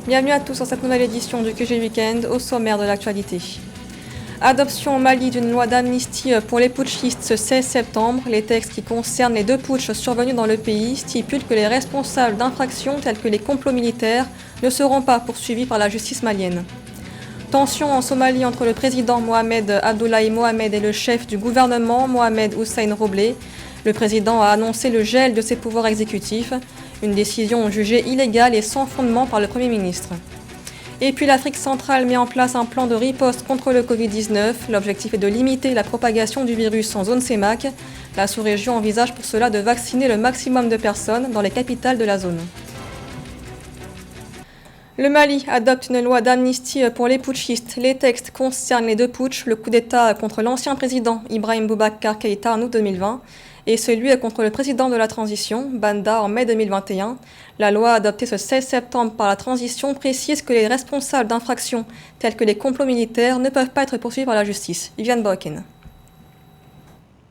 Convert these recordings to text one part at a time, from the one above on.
Bienvenue à tous dans cette nouvelle édition du QG Weekend, au sommaire de l'actualité. Adoption au Mali d'une loi d'amnistie pour les putschistes ce 16 septembre. Les textes qui concernent les 2 putschs survenus dans le pays stipulent que les responsables d'infractions telles que les complots militaires ne seront pas poursuivis par la justice malienne. Tension en Somalie entre le président Mohamed Abdullahi Mohamed et le chef du gouvernement Mohamed Hussein Roble. Le président a annoncé le gel de ses pouvoirs exécutifs, une décision jugée illégale et sans fondement par le Premier ministre. Et puis l'Afrique centrale met en place un plan de riposte contre le Covid-19. L'objectif est de limiter la propagation du virus en zone CEMAC. La sous-région envisage pour cela de vacciner le maximum de personnes dans les capitales de la zone. Le Mali adopte une loi d'amnistie pour les putschistes. Les textes concernent les 2 putschs, le coup d'État contre l'ancien président Ibrahim Boubacar Keïta en août 2020 et celui contre le président de la transition, Banda, en mai 2021. La loi adoptée ce 16 septembre par la transition précise que les responsables d'infractions tels que les complots militaires ne peuvent pas être poursuivis par la justice. Viviane Boaken.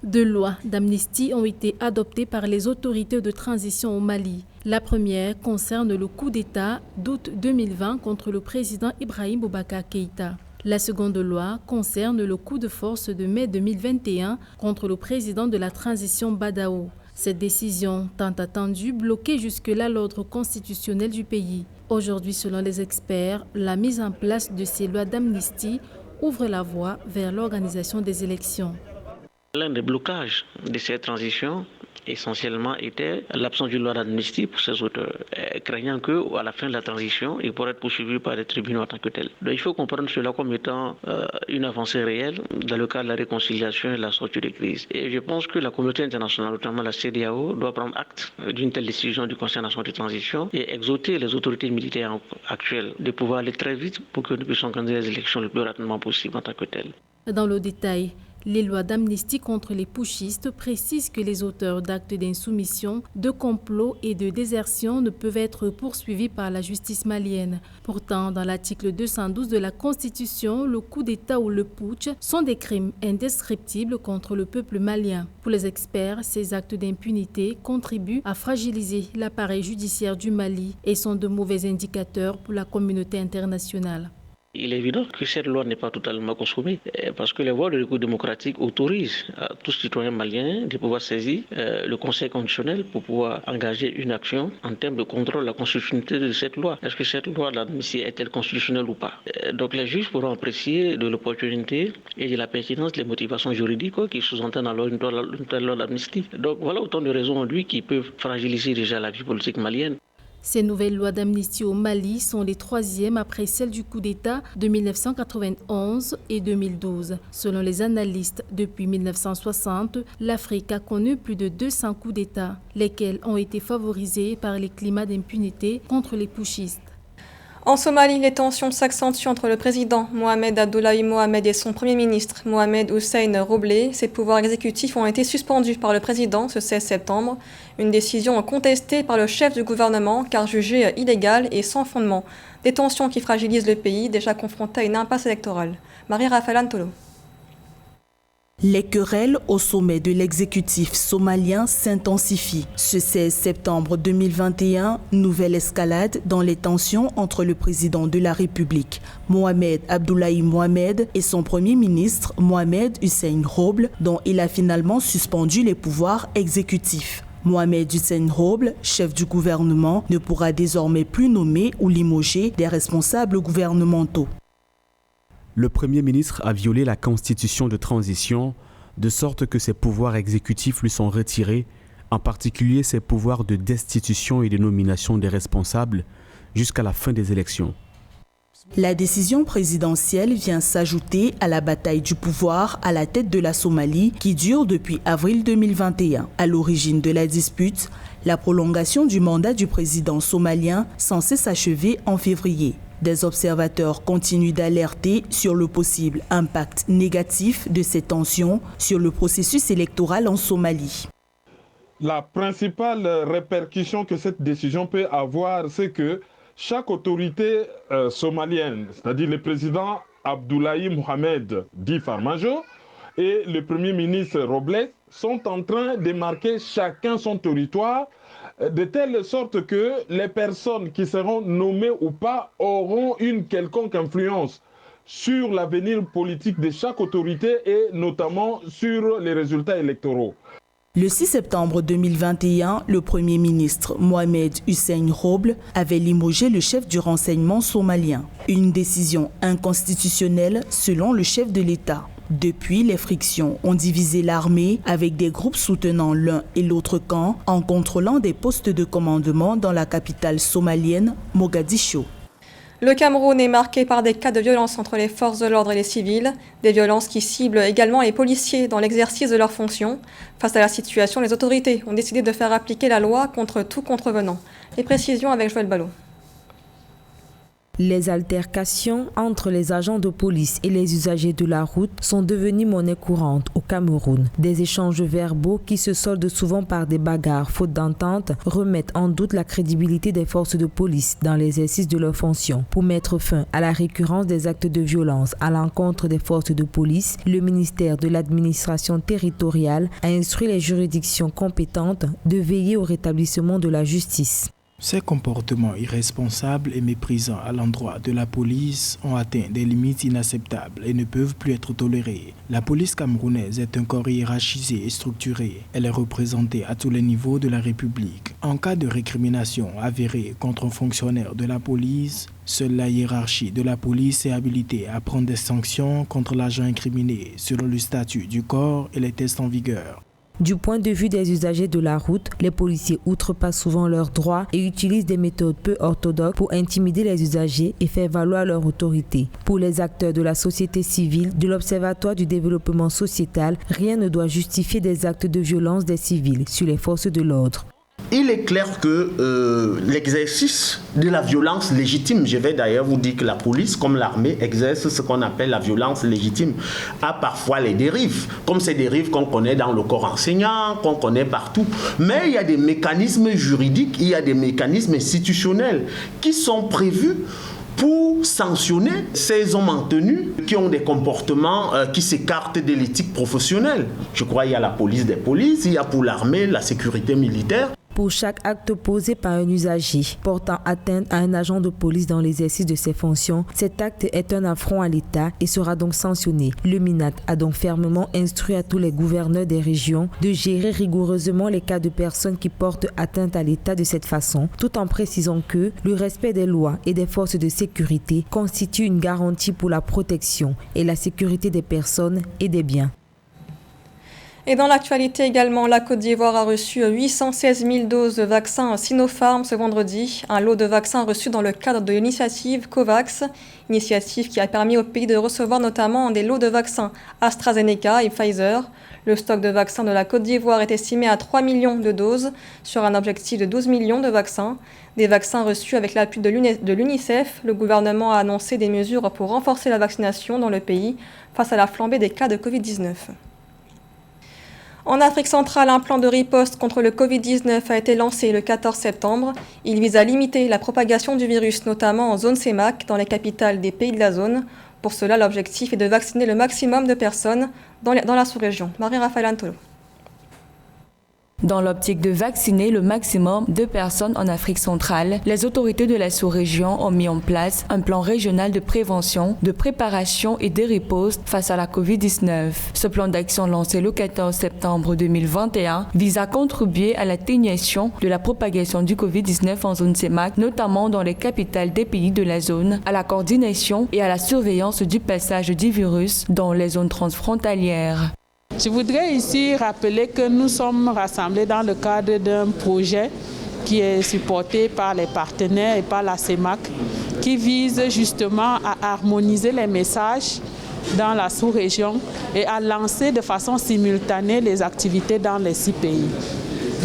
2 lois d'amnistie ont été adoptées par les autorités de transition au Mali. La première concerne le coup d'État d'août 2020 contre le président Ibrahim Boubacar Keïta. La seconde loi concerne le coup de force de mai 2021 contre le président de la transition Badao. Cette décision, tant attendue, bloquait jusque-là l'ordre constitutionnel du pays. Aujourd'hui, selon les experts, la mise en place de ces lois d'amnistie ouvre la voie vers l'organisation des élections. L'un des blocages de cette transition essentiellement était l'absence d'une loi d'amnistie pour ces auteurs, craignant qu'à la fin de la transition, ils pourraient être poursuivis par les tribunaux en tant que tels. Donc il faut comprendre cela comme étant une avancée réelle dans le cadre de la réconciliation et de la sortie de crise. Et je pense que la communauté internationale, notamment la CEDEAO, doit prendre acte d'une telle décision du Conseil national de transition et exhorter les autorités militaires actuelles de pouvoir aller très vite pour que nous puissions organiser les élections le plus rapidement possible en tant que telles. Dans le détail, les lois d'amnistie contre les putschistes précisent que les auteurs d'actes d'insoumission, de complot et de désertion ne peuvent être poursuivis par la justice malienne. Pourtant, dans l'article 212 de la Constitution, le coup d'État ou le putsch sont des crimes indescriptibles contre le peuple malien. Pour les experts, ces actes d'impunité contribuent à fragiliser l'appareil judiciaire du Mali et sont de mauvais indicateurs pour la communauté internationale. Il est évident que cette loi n'est pas totalement consommée parce que les voies de recours démocratique autorisent à tout citoyen malien de pouvoir saisir le Conseil constitutionnel pour pouvoir engager une action en termes de contrôle de la constitutionnalité de cette loi. Est-ce que cette loi d'amnistie est-elle constitutionnelle ou pas? Donc les juges pourront apprécier de l'opportunité et de la pertinence des motivations juridiques qui sous-entendent alors une telle loi d'amnistie. Donc voilà autant de raisons en lui qui peuvent fragiliser déjà la vie politique malienne. Ces nouvelles lois d'amnistie au Mali sont les 3e après celles du coup d'État de 1991 et 2012. Selon les analystes, depuis 1960, l'Afrique a connu plus de 200 coups d'État, lesquels ont été favorisés par les climats d'impunité contre les putschistes. En Somalie, les tensions s'accentuent entre le président Mohamed Abdullahi Mohamed et son premier ministre Mohamed Hussein Roble. Ses pouvoirs exécutifs ont été suspendus par le président ce 16 septembre, une décision contestée par le chef du gouvernement car jugée illégale et sans fondement. Des tensions qui fragilisent le pays déjà confronté à une impasse électorale. Marie-Raphaël Antolo. Les querelles au sommet de l'exécutif somalien s'intensifient. Ce 16 septembre 2021, nouvelle escalade dans les tensions entre le président de la République, Mohamed Abdullahi Mohamed, et son premier ministre, Mohamed Hussein Roble, dont il a finalement suspendu les pouvoirs exécutifs. Mohamed Hussein Roble, chef du gouvernement, ne pourra désormais plus nommer ou limoger des responsables gouvernementaux. Le Premier ministre a violé la constitution de transition, de sorte que ses pouvoirs exécutifs lui sont retirés, en particulier ses pouvoirs de destitution et de nomination des responsables, jusqu'à la fin des élections. La décision présidentielle vient s'ajouter à la bataille du pouvoir à la tête de la Somalie qui dure depuis avril 2021. À l'origine de la dispute, la prolongation du mandat du président somalien censé s'achever en février. Des observateurs continuent d'alerter sur le possible impact négatif de ces tensions sur le processus électoral en Somalie. La principale répercussion que cette décision peut avoir, c'est que chaque autorité somalienne, c'est-à-dire le président Abdullahi Mohamed dit Farmajo et le premier ministre Robles, sont en train de marquer chacun son territoire de telle sorte que les personnes qui seront nommées ou pas auront une quelconque influence sur l'avenir politique de chaque autorité et notamment sur les résultats électoraux. Le 6 septembre 2021, le Premier ministre Mohamed Hussein Roble avait limogé le chef du renseignement somalien. Une décision inconstitutionnelle selon le chef de l'État. Depuis, les frictions ont divisé l'armée avec des groupes soutenant l'un et l'autre camp en contrôlant des postes de commandement dans la capitale somalienne, Mogadiscio. Le Cameroun est marqué par des cas de violence entre les forces de l'ordre et les civils, des violences qui ciblent également les policiers dans l'exercice de leurs fonctions. Face à la situation, les autorités ont décidé de faire appliquer la loi contre tout contrevenant. Les précisions avec Joël Ballot. Les altercations entre les agents de police et les usagers de la route sont devenues monnaie courante au Cameroun. Des échanges verbaux qui se soldent souvent par des bagarres faute d'entente remettent en doute la crédibilité des forces de police dans l'exercice de leurs fonctions. Pour mettre fin à la récurrence des actes de violence à l'encontre des forces de police, le ministère de l'administration territoriale a instruit les juridictions compétentes de veiller au rétablissement de la justice. Ces comportements irresponsables et méprisants à l'endroit de la police ont atteint des limites inacceptables et ne peuvent plus être tolérés. La police camerounaise est un corps hiérarchisé et structuré. Elle est représentée à tous les niveaux de la République. En cas de récrimination avérée contre un fonctionnaire de la police, seule la hiérarchie de la police est habilitée à prendre des sanctions contre l'agent incriminé selon le statut du corps et les tests en vigueur. Du point de vue des usagers de la route, les policiers outrepassent souvent leurs droits et utilisent des méthodes peu orthodoxes pour intimider les usagers et faire valoir leur autorité. Pour les acteurs de la société civile, de l'Observatoire du développement sociétal, rien ne doit justifier des actes de violence des civils sur les forces de l'ordre. Il est clair que l'exercice de la violence légitime, je vais d'ailleurs vous dire que la police, comme l'armée, exerce ce qu'on appelle la violence légitime, a parfois les dérives, comme ces dérives qu'on connaît dans le corps enseignant, qu'on connaît partout. Mais il y a des mécanismes juridiques, il y a des mécanismes institutionnels qui sont prévus pour sanctionner ces hommes en tenue qui ont des comportements qui s'écartent de l'éthique professionnelle. Je crois qu'il y a la police des polices, il y a pour l'armée la sécurité militaire. Pour chaque acte posé par un usager portant atteinte à un agent de police dans l'exercice de ses fonctions, cet acte est un affront à l'État et sera donc sanctionné. Le MINAT a donc fermement instruit à tous les gouverneurs des régions de gérer rigoureusement les cas de personnes qui portent atteinte à l'État de cette façon, tout en précisant que le respect des lois et des forces de sécurité constitue une garantie pour la protection et la sécurité des personnes et des biens. Et dans l'actualité également, la Côte d'Ivoire a reçu 816 000 doses de vaccins Sinopharm ce vendredi, un lot de vaccins reçus dans le cadre de l'initiative COVAX, initiative qui a permis au pays de recevoir notamment des lots de vaccins AstraZeneca et Pfizer. Le stock de vaccins de la Côte d'Ivoire est estimé à 3 millions de doses sur un objectif de 12 millions de vaccins. Des vaccins reçus avec l'appui de l'UNICEF, le gouvernement a annoncé des mesures pour renforcer la vaccination dans le pays face à la flambée des cas de Covid-19. En Afrique centrale, un plan de riposte contre le Covid-19 a été lancé le 14 septembre. Il vise à limiter la propagation du virus, notamment en zone CEMAC, dans les capitales des pays de la zone. Pour cela, l'objectif est de vacciner le maximum de personnes dans la sous-région. Marie-Raphaël Antolo. Dans l'optique de vacciner le maximum de personnes en Afrique centrale, les autorités de la sous-région ont mis en place un plan régional de prévention, de préparation et de riposte face à la COVID-19. Ce plan d'action lancé le 14 septembre 2021 vise à contribuer à l'atténuation de la propagation du COVID-19 en zone CEMAC, notamment dans les capitales des pays de la zone, à la coordination et à la surveillance du passage du virus dans les zones transfrontalières. Je voudrais ici rappeler que nous sommes rassemblés dans le cadre d'un projet qui est supporté par les partenaires et par la CEMAC, qui vise justement à harmoniser les messages dans la sous-région et à lancer de façon simultanée les activités dans les 6 pays.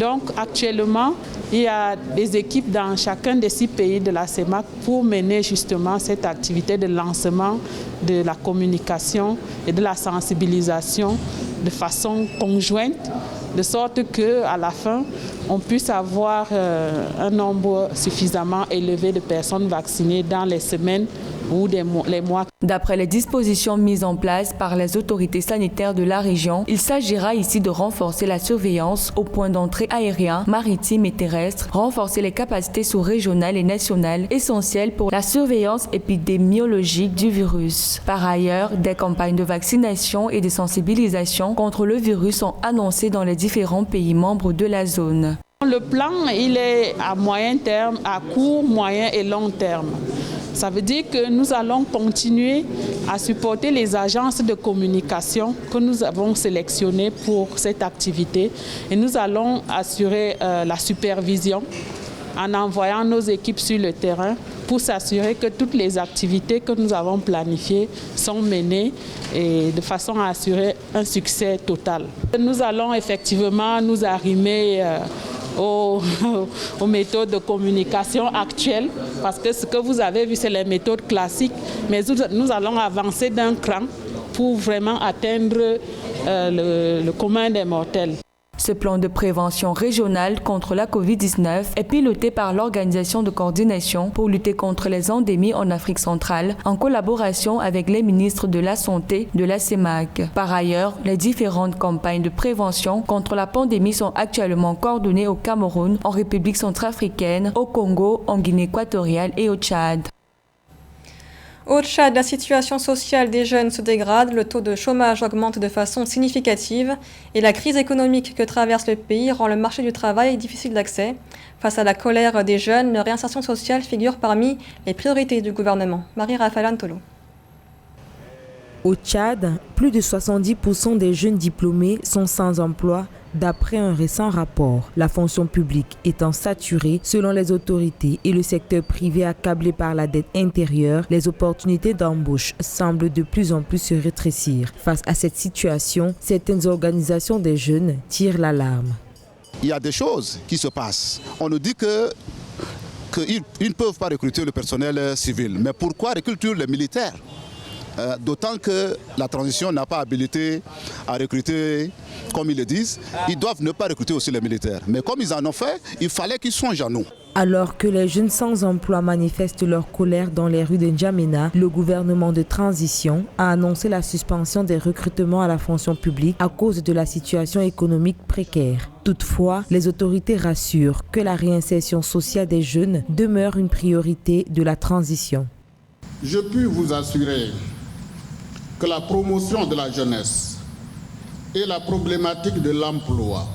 Donc actuellement, il y a des équipes dans chacun des 6 pays de la CEMAC pour mener justement cette activité de lancement de la communication et de la sensibilisation de façon conjointe, de sorte qu'à la fin, on puisse avoir un nombre suffisamment élevé de personnes vaccinées dans les semaines ou les mois. D'après les dispositions mises en place par les autorités sanitaires de la région, il s'agira ici de renforcer la surveillance aux points d'entrée aériens, maritimes et terrestres, renforcer les capacités sous-régionales et nationales essentielles pour la surveillance épidémiologique du virus. Par ailleurs, des campagnes de vaccination et de sensibilisation contre le virus sont annoncées dans les différents pays membres de la zone. Le plan, il est à moyen terme, à court, moyen et long terme. Ça veut dire que nous allons continuer à supporter les agences de communication que nous avons sélectionnées pour cette activité et nous allons assurer la supervision en envoyant nos équipes sur le terrain pour s'assurer que toutes les activités que nous avons planifiées sont menées et de façon à assurer un succès total. Nous allons effectivement nous arrimer aux méthodes de communication actuelles, parce que ce que vous avez vu, c'est les méthodes classiques, mais nous allons avancer d'un cran pour vraiment atteindre le commun des mortels. Ce plan de prévention régionale contre la Covid-19 est piloté par l'Organisation de coordination pour lutter contre les endémies en Afrique centrale en collaboration avec les ministres de la Santé de la CEMAC. Par ailleurs, les différentes campagnes de prévention contre la pandémie sont actuellement coordonnées au Cameroun, en République centrafricaine, au Congo, en Guinée équatoriale et au Tchad. Au Tchad, la situation sociale des jeunes se dégrade, le taux de chômage augmente de façon significative et la crise économique que traverse le pays rend le marché du travail difficile d'accès. Face à la colère des jeunes, la réinsertion sociale figure parmi les priorités du gouvernement. Marie-Raphaël Antolo. Au Tchad, plus de 70% des jeunes diplômés sont sans emploi, d'après un récent rapport. La fonction publique étant saturée selon les autorités et le secteur privé accablé par la dette intérieure, les opportunités d'embauche semblent de plus en plus se rétrécir. Face à cette situation, certaines organisations des jeunes tirent l'alarme. Il y a des choses qui se passent. On nous dit qu'ils ne peuvent pas recruter le personnel civil. Mais pourquoi recruter les militaires ? D'autant que la transition n'a pas habilité à recruter, comme ils le disent, ils doivent ne pas recruter aussi les militaires. Mais comme ils en ont fait, il fallait qu'ils songent à nous. Alors que les jeunes sans emploi manifestent leur colère dans les rues de N'Djamena, le gouvernement de transition a annoncé la suspension des recrutements à la fonction publique à cause de la situation économique précaire. Toutefois, les autorités rassurent que la réinsertion sociale des jeunes demeure une priorité de la transition. Je puis vous assurer que la promotion de la jeunesse et la problématique de l'emploi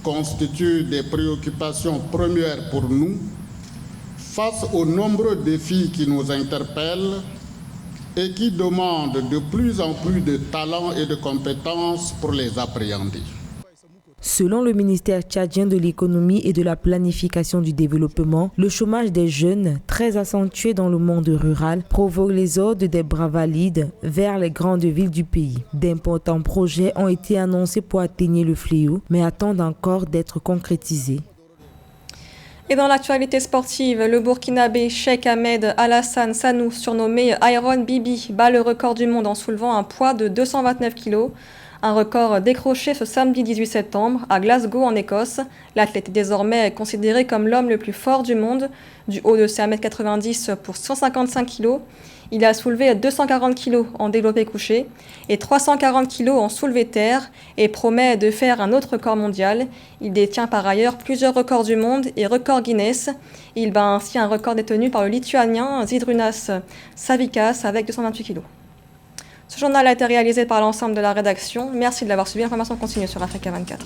constituent des préoccupations premières pour nous face aux nombreux défis qui nous interpellent et qui demandent de plus en plus de talents et de compétences pour les appréhender. Selon le ministère tchadien de l'économie et de la planification du développement, le chômage des jeunes, très accentué dans le monde rural, provoque l'exode des bras valides vers les grandes villes du pays. D'importants projets ont été annoncés pour atténuer le fléau, mais attendent encore d'être concrétisés. Et dans l'actualité sportive, le Burkinabé Cheikh Ahmed Alassane Sanou, surnommé Iron Bibi, bat le record du monde en soulevant un poids de 229 kg. Un record décroché ce samedi 18 septembre à Glasgow en Écosse. L'athlète est désormais considéré comme l'homme le plus fort du monde, du haut de ses 1,90 m pour 155 kg. Il a soulevé 240 kg en développé couché et 340 kg en soulevé terre et promet de faire un autre record mondial. Il détient par ailleurs plusieurs records du monde et records Guinness. Il bat ainsi un record détenu par le Lituanien Zydrunas Savikas avec 228 kg. Ce journal a été réalisé par l'ensemble de la rédaction. Merci de l'avoir suivi. L'information continue sur Africa 24.